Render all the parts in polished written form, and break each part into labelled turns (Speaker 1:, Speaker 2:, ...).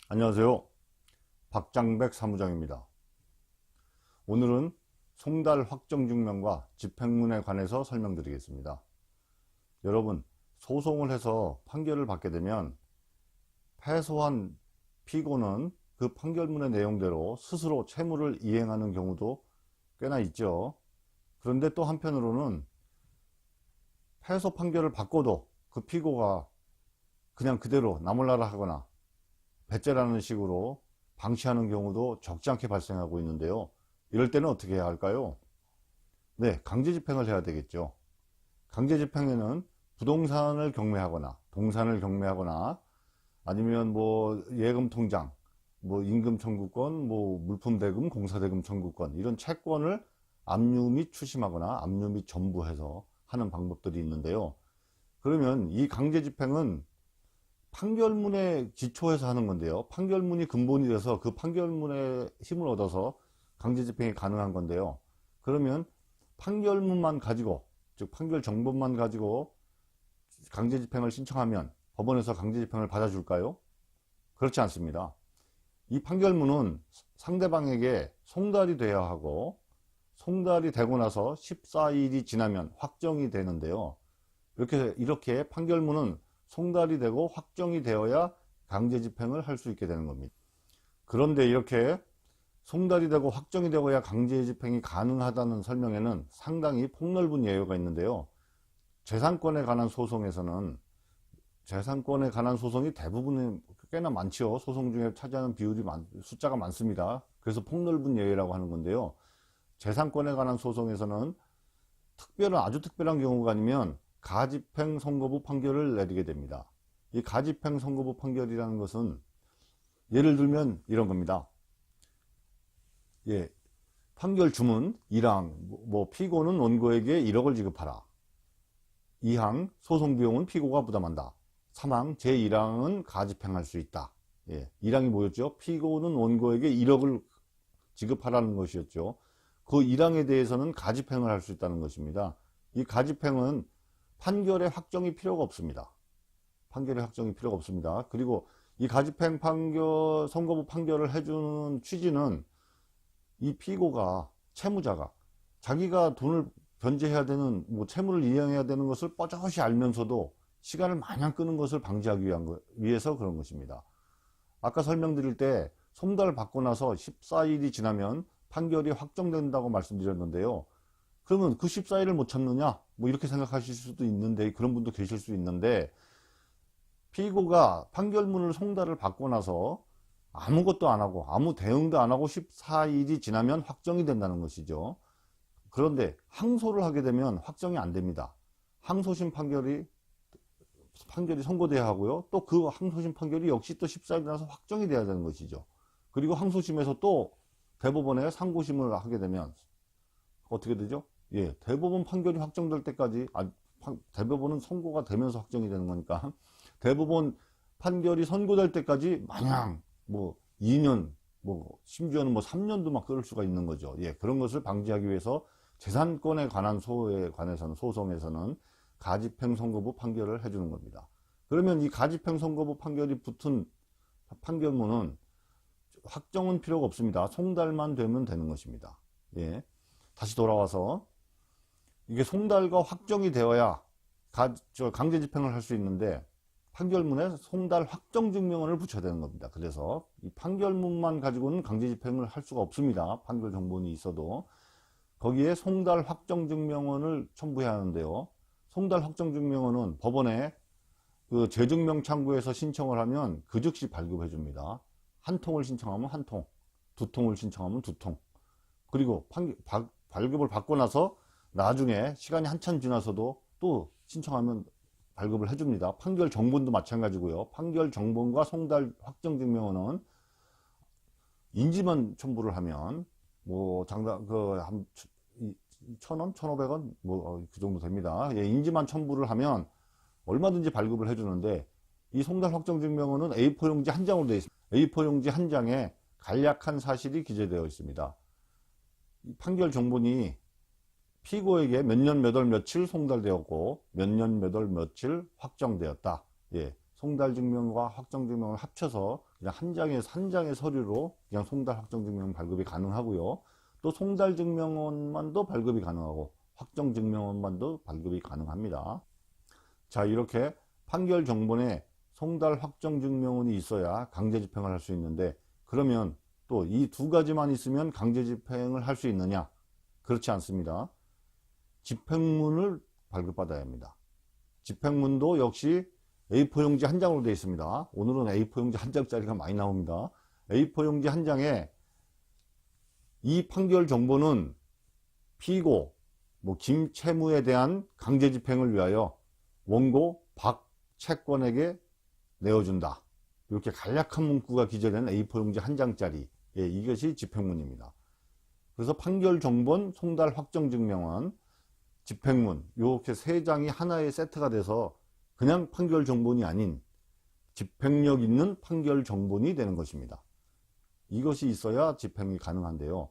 Speaker 1: 안녕하세요. 박장백 사무장입니다. 오늘은 송달 확정증명과 집행문에 관해서 설명드리겠습니다. 여러분, 소송을 해서 판결을 받게 되면 패소한 피고는 그 판결문의 내용대로 스스로 채무를 이행하는 경우도 꽤나 있죠. 그런데 또 한편으로는 패소 판결을 받고도 그 피고가 그냥 그대로 나몰라라 하거나 배째라는 식으로 방치하는 경우도 적지 않게 발생하고 있는데요. 이럴 때는 어떻게 해야 할까요? 네, 강제집행을 해야 되겠죠. 강제집행에는 부동산을 경매하거나 동산을 경매하거나 아니면 뭐 예금 통장, 뭐 임금 청구권, 뭐 물품 대금, 공사 대금 청구권 이런 채권을 압류 및 추심하거나 압류 및 전부해서 하는 방법들이 있는데요. 그러면 이 강제집행은 판결문에 기초해서 하는 건데요. 판결문이 근본이 돼서 그 판결문에 힘을 얻어서 강제집행이 가능한 건데요. 그러면 판결문만 가지고, 즉 판결 정보만 가지고 강제집행을 신청하면 법원에서 강제집행을 받아줄까요? 그렇지 않습니다. 이 판결문은 상대방에게 송달이 돼야 하고, 송달이 되고 나서 14일이 지나면 확정이 되는데요. 이렇게 판결문은 송달이 되고 확정이 되어야 강제 집행을 할 수 있게 되는 겁니다. 그런데 이렇게 송달이 되고 확정이 되어야 강제 집행이 가능하다는 설명에는 상당히 폭넓은 예외가 있는데요. 재산권에 관한 소송에서는 재산권에 관한 소송이 대부분 꽤나 많죠. 소송 중에 차지하는 숫자가 많습니다. 그래서 폭넓은 예외라고 하는 건데요. 재산권에 관한 소송에서는 아주 특별한 경우가 아니면 가집행 선고부 판결을 내리게 됩니다. 이 가집행 선고부 판결이라는 것은 예를 들면 이런 겁니다. 판결 주문 1항 피고는 원고에게 1억을 지급하라. 2항 소송 비용은 피고가 부담한다. 3항 제1항은 가집행할 수 있다. 1항이 뭐였죠? 피고는 원고에게 1억을 지급하라는 것이었죠. 그 1항에 대해서는 가집행을 할 수 있다는 것입니다. 이 가집행은 판결의 확정이 필요가 없습니다. 판결의 확정이 필요가 없습니다. 그리고 이 가집행 선고부 판결을 해주는 취지는 이 피고가, 채무자가 자기가 돈을 변제해야 되는, 채무를 이행해야 되는 것을 뻔뻔히 알면서도 시간을 마냥 끄는 것을 방지하기 위해서 그런 것입니다. 아까 설명드릴 때 송달을 받고 나서 14일이 지나면 판결이 확정된다고 말씀드렸는데요. 그러면 그 14일을 못 참느냐? 이렇게 생각하실 수도 있는데, 그런 분도 계실 수 있는데, 피고가 판결문을 송달을 받고 나서 아무것도 안 하고, 아무 대응도 안 하고 14일이 지나면 확정이 된다는 것이죠. 그런데 항소를 하게 되면 확정이 안 됩니다. 항소심 판결이 선고돼야 하고요. 또 그 항소심 판결이 역시 또 14일 지나서 확정이 돼야 되는 것이죠. 그리고 항소심에서 또 대법원에 상고심을 하게 되면 어떻게 되죠? 대법원 판결이 확정될 때까지, 대법원은 선고가 되면서 확정이 되는 거니까, 대법원 판결이 선고될 때까지 마냥 2년, 심지어는 3년도 막 끌을 수가 있는 거죠. 그런 것을 방지하기 위해서 재산권에 관한 소송에서는 가집행 선고부 판결을 해주는 겁니다. 그러면 이 가집행 선고부 판결이 붙은 판결문은 확정은 필요가 없습니다. 송달만 되면 되는 것입니다. 다시 돌아와서 이게 송달과 확정이 되어야 강제 집행을 할 수 있는데, 판결문에 송달 확정 증명원을 붙여야 되는 겁니다. 그래서 이 판결문만 가지고는 강제 집행을 할 수가 없습니다. 판결 정본이 있어도. 거기에 송달 확정 증명원을 첨부해야 하는데요. 송달 확정 증명원은 법원에 그 재증명 창구에서 신청을 하면 그 즉시 발급해 줍니다. 한 통을 신청하면 한 통, 두 통을 신청하면 두 통. 그리고 발급을 받고 나서 나중에 시간이 한참 지나서도 또 신청하면 발급을 해줍니다. 판결 정본도 마찬가지고요. 판결 정본과 송달 확정 증명원은 인지만 첨부를 하면 한 1,000원, 1,500원 그 정도 됩니다. 인지만 첨부를 하면 얼마든지 발급을 해주는데, 이 송달 확정 증명원은 A4 용지 한 장으로 되어 있습니다. A4 용지 한 장에 간략한 사실이 기재되어 있습니다. 이 판결 정본이 피고에게 몇 년 몇 월 며칠 송달되었고 몇 년 몇 월 며칠 확정되었다. 송달 증명과 확정 증명을 합쳐서 그냥 한 장의 서류로 그냥 송달 확정증명 발급이 가능하고요. 또 송달증명원만도 발급이 가능하고 확정증명원만도 발급이 가능합니다. 자, 이렇게 판결 정본에 송달 확정증명원이 있어야 강제집행을 할 수 있는데, 그러면 또 이 두 가지만 있으면 강제집행을 할 수 있느냐? 그렇지 않습니다. 집행문을 발급받아야 합니다. 집행문도 역시 A4 용지 한 장으로 되어 있습니다. 오늘은 A4 용지 한 장짜리가 많이 나옵니다. A4 용지 한 장에 이 판결 정보는 피고 김채무에 대한 강제집행을 위하여 원고 박 채권에게 내어준다. 이렇게 간략한 문구가 기재된 A4 용지 한 장짜리, 이것이 집행문입니다. 그래서 판결 정본, 송달 확정증명원, 집행문, 이렇게 세 장이 하나의 세트가 돼서 그냥 판결 정본이 아닌 집행력 있는 판결 정본이 되는 것입니다. 이것이 있어야 집행이 가능한데요.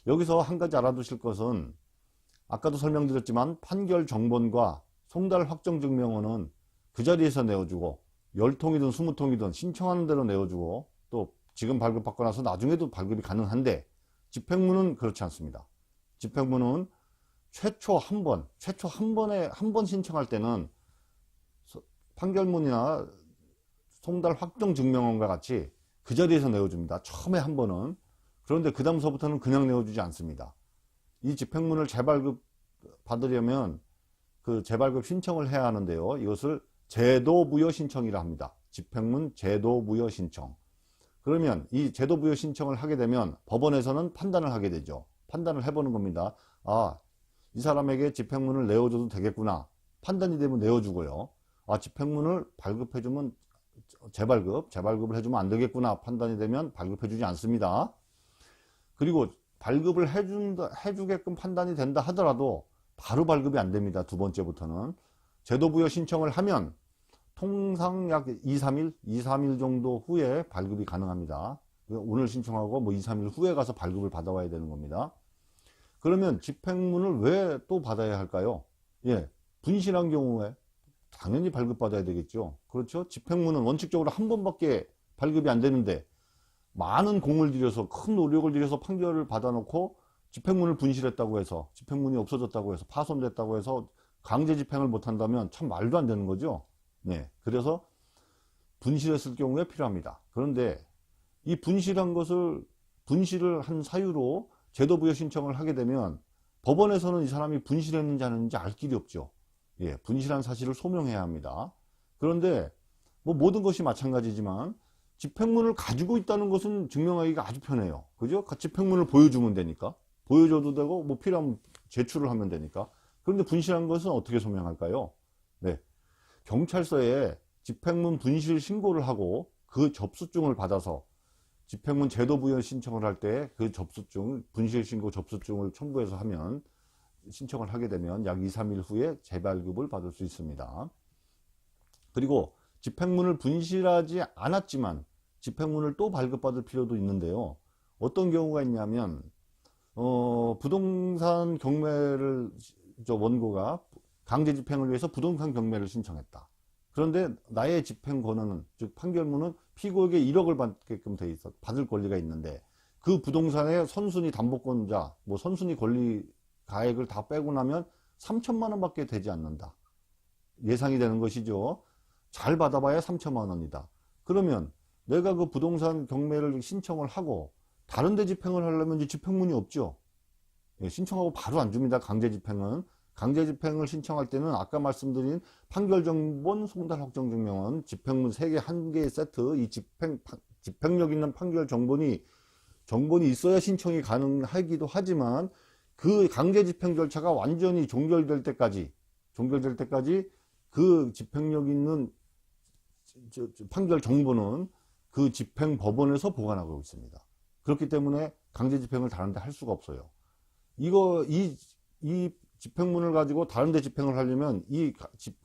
Speaker 1: 여기서 한 가지 알아두실 것은, 아까도 설명드렸지만 판결 정본과 송달 확정증명원은 그 자리에서 내어주고 10통이든 20통이든 신청하는 대로 내어주고 또 지금 발급받고 나서 나중에도 발급이 가능한데, 집행문은 그렇지 않습니다. 집행문은 최초 한 번 신청할 때는 판결문이나 송달 확정증명원과 같이 그 자리에서 내어줍니다. 처음에 한 번은. 그런데 그 다음서부터는 그냥 내어주지 않습니다. 이 집행문을 재발급 받으려면 그 재발급 신청을 해야 하는데요. 이것을 제도부여 신청이라 합니다. 집행문 제도부여 신청. 그러면 이 제도부여 신청을 하게 되면 법원에서는 판단을 하게 되죠. 판단을 해보는 겁니다. 아, 이 사람에게 집행문을 내어줘도 되겠구나. 판단이 되면 내어주고요. 아, 집행문을 발급해주면 재발급을 해주면 안 되겠구나. 판단이 되면 발급해주지 않습니다. 그리고 발급을 해주게끔 판단이 된다 하더라도 바로 발급이 안 됩니다. 두 번째부터는. 제도부여 신청을 하면 통상 약 2, 3일 정도 후에 발급이 가능합니다. 오늘 신청하고 2, 3일 후에 가서 발급을 받아와야 되는 겁니다. 그러면 집행문을 왜 또 받아야 할까요? 분실한 경우에 당연히 발급받아야 되겠죠. 그렇죠? 집행문은 원칙적으로 한 번밖에 발급이 안 되는데 많은 공을 들여서, 큰 노력을 들여서 판결을 받아놓고 집행문을 분실했다고 해서, 집행문이 없어졌다고 해서, 파손됐다고 해서 강제 집행을 못한다면 참 말도 안 되는 거죠. 그래서 분실했을 경우에 필요합니다. 그런데 이 분실을 한 사유로 제도부여 신청을 하게 되면 법원에서는 이 사람이 분실했는지 아닌지 알 길이 없죠. 분실한 사실을 소명해야 합니다. 그런데 모든 것이 마찬가지지만 집행문을 가지고 있다는 것은 증명하기가 아주 편해요. 그죠? 집행문을 보여주면 되니까. 보여줘도 되고 필요하면 제출을 하면 되니까. 그런데 분실한 것은 어떻게 소명할까요? 경찰서에 집행문 분실 신고를 하고 그 접수증을 받아서 집행문 제도부여 신청을 할 때 그 접수증, 분실신고 접수증을 첨부해서 하면, 신청을 하게 되면 약 2, 3일 후에 재발급을 받을 수 있습니다. 그리고 집행문을 분실하지 않았지만 집행문을 또 발급받을 필요도 있는데요. 어떤 경우가 있냐면 부동산 경매를 원고가 강제 집행을 위해서 부동산 경매를 신청했다. 그런데 나의 집행 권한은, 즉 판결문은 피고에게 1억을 받게끔 돼 있어 받을 권리가 있는데, 그 부동산의 선순위 담보권자, 선순위 권리 가액을 다 빼고 나면 3천만 원밖에 되지 않는다. 예상이 되는 것이죠. 잘 받아봐야 3천만 원이다. 그러면 내가 그 부동산 경매를 신청을 하고 다른 데 집행을 하려면 이제 집행문이 없죠. 신청하고 바로 안 줍니다. 강제 집행은. 강제 집행을 신청할 때는 아까 말씀드린 판결정본, 송달 확정증명원, 집행문 3개, 1개의 세트, 이 집행력 있는 판결 정본이 있어야 신청이 가능하기도 하지만, 그 강제 집행 절차가 완전히 종결될 때까지 그 집행력 있는 판결 정본은 그 집행 법원에서 보관하고 있습니다. 그렇기 때문에 강제 집행을 다른 데 할 수가 없어요. 이 집행문을 가지고 다른 데 집행을 하려면 이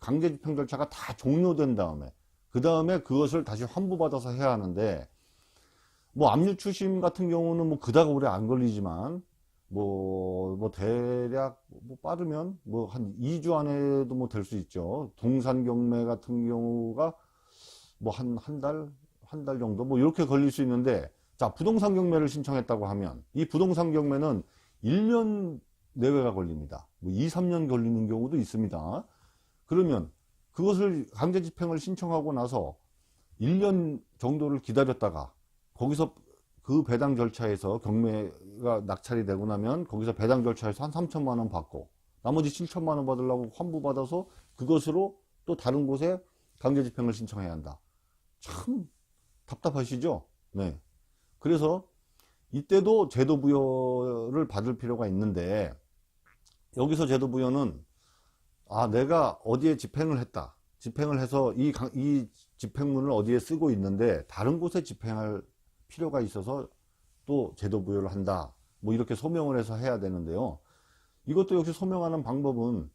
Speaker 1: 강제 집행 절차가 다 종료된 다음에, 그 다음에 그것을 다시 환부받아서 해야 하는데, 압류 추심 같은 경우는 그다가 오래 안 걸리지만, 대략 빠르면 한 2주 안에도 될 수 있죠. 동산 경매 같은 경우가 한 달, 한 달 정도 뭐 이렇게 걸릴 수 있는데, 자, 부동산 경매를 신청했다고 하면 이 부동산 경매는 1년 내외가 걸립니다. 뭐 2, 3년 걸리는 경우도 있습니다. 그러면 그것을 강제 집행을 신청하고 나서 1년 정도를 기다렸다가 거기서 그 배당 절차에서 경매가 낙찰이 되고 나면 거기서 배당 절차에서 한 3천만 원 받고 나머지 7천만 원 받으려고 환부받아서 그것으로 또 다른 곳에 강제 집행을 신청해야 한다. 참 답답하시죠? 네. 그래서 이때도 제도 부여를 받을 필요가 있는데, 여기서 제도 부여는 내가 어디에 집행을 했다. 집행을 해서 이 집행문을 어디에 쓰고 있는데 다른 곳에 집행할 필요가 있어서 또 제도 부여를 한다. 뭐 이렇게 소명을 해서 해야 되는데요. 이것도 역시 소명하는 방법은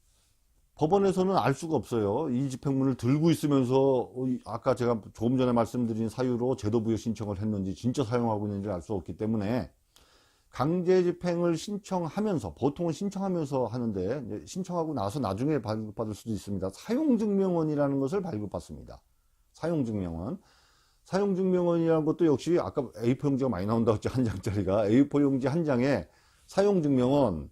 Speaker 1: 법원에서는 알 수가 없어요. 이 집행문을 들고 있으면서 아까 제가 조금 전에 말씀드린 사유로 제도 부여 신청을 했는지 진짜 사용하고 있는지 알 수 없기 때문에 강제 집행을 신청하면서, 보통은 신청하면서 하는데 신청하고 나서 나중에 발급받을 수도 있습니다. 사용증명원이라는 것을 발급받습니다. 사용증명원이라는 것도 역시 아까 A4 용지가 많이 나온다고 했죠. 한 장짜리가. A4 용지 한 장에 사용증명원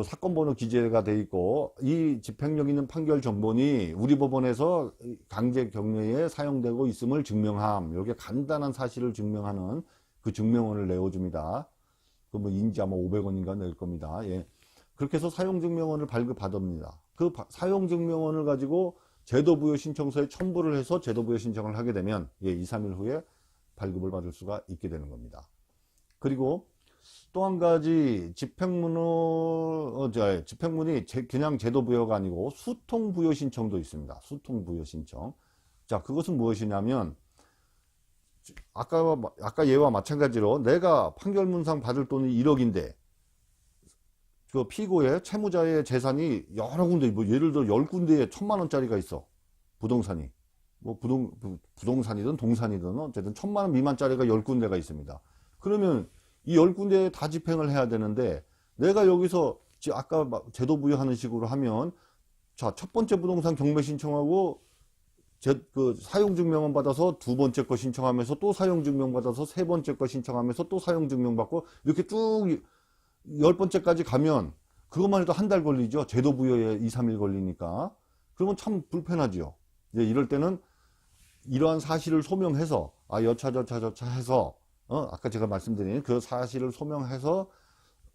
Speaker 1: 사건 번호 기재가 돼 있고, 이 집행력 있는 판결 정본이 우리 법원에서 강제 경매에 사용되고 있음을 증명함, 이렇게 간단한 사실을 증명하는 그 증명원을 내어줍니다. 그 뭐 인지 아마 500원인가 낼 겁니다. 예. 그렇게 해서 사용증명원을 발급받습니다. 그 사용증명원을 가지고 제도부여 신청서에 첨부를 해서 제도부여 신청을 하게 되면 2, 3일 후에 발급을 받을 수가 있게 되는 겁니다. 그리고 또 한 가지, 집행문이 그냥 제도부여가 아니고 수통부여 신청도 있습니다. 수통부여 신청. 자, 그것은 무엇이냐면, 아까 얘와 마찬가지로 내가 판결문상 받을 돈이 1억인데, 그 피고의 채무자의 재산이 여러 군데, 뭐 예를 들어 10군데에 1,000만 원짜리가 있어. 부동산이. 뭐 부동산이든 동산이든 어쨌든 1,000만 원 미만짜리가 10군데가 있습니다. 그러면 이 10군데에 다 집행을 해야 되는데, 내가 여기서 아까 제도 부여하는 식으로 하면, 자, 첫 번째 부동산 경매 신청하고 그 사용증명원 받아서 두 번째 거 신청하면서 또 사용증명 받아서 세 번째 거 신청하면서 또 사용증명 받고 이렇게 쭉 10번째까지 가면 그것만 해도 한 달 걸리죠. 제도 부여에 2, 3일 걸리니까. 그러면 참 불편하죠. 이제 이럴 때는 이러한 사실을 소명해서 여차저차 해서 아까 제가 말씀드린 그 사실을 소명해서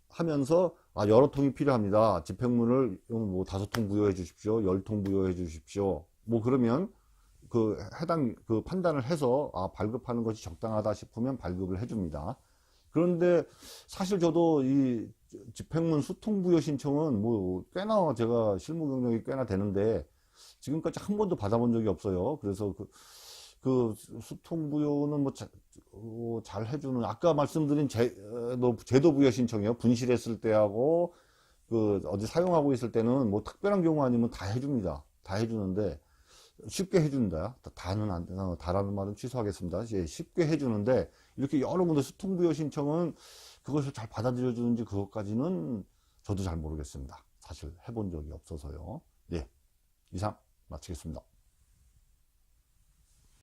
Speaker 1: 하면서 여러 통이 필요합니다. 집행문을 뭐 5통 부여해 주십시오. 10통 부여해 주십시오. 뭐 그러면 그 해당 그 판단을 해서 발급하는 것이 적당하다 싶으면 발급을 해줍니다. 그런데 사실 저도 이 집행문 수통 부여 신청은 뭐 꽤나 제가 실무 경력이 꽤나 되는데 지금까지 한 번도 받아본 적이 없어요. 그래서 그 수통 부여는 뭐 잘 해주는, 아까 말씀드린 제도 부여 신청이요. 분실했을 때하고 그 어디 사용하고 있을 때는 뭐 특별한 경우 아니면 다 해줍니다. 다 해주는데 쉽게 해준다. 다는 안 되나, 다라는 말은 취소하겠습니다. 쉽게 해주는데 이렇게 여러 군데 수통부여 신청은 그것을 잘 받아들여 주는지 그것까지는 저도 잘 모르겠습니다. 사실 해본 적이 없어서요. 예, 이상 마치겠습니다.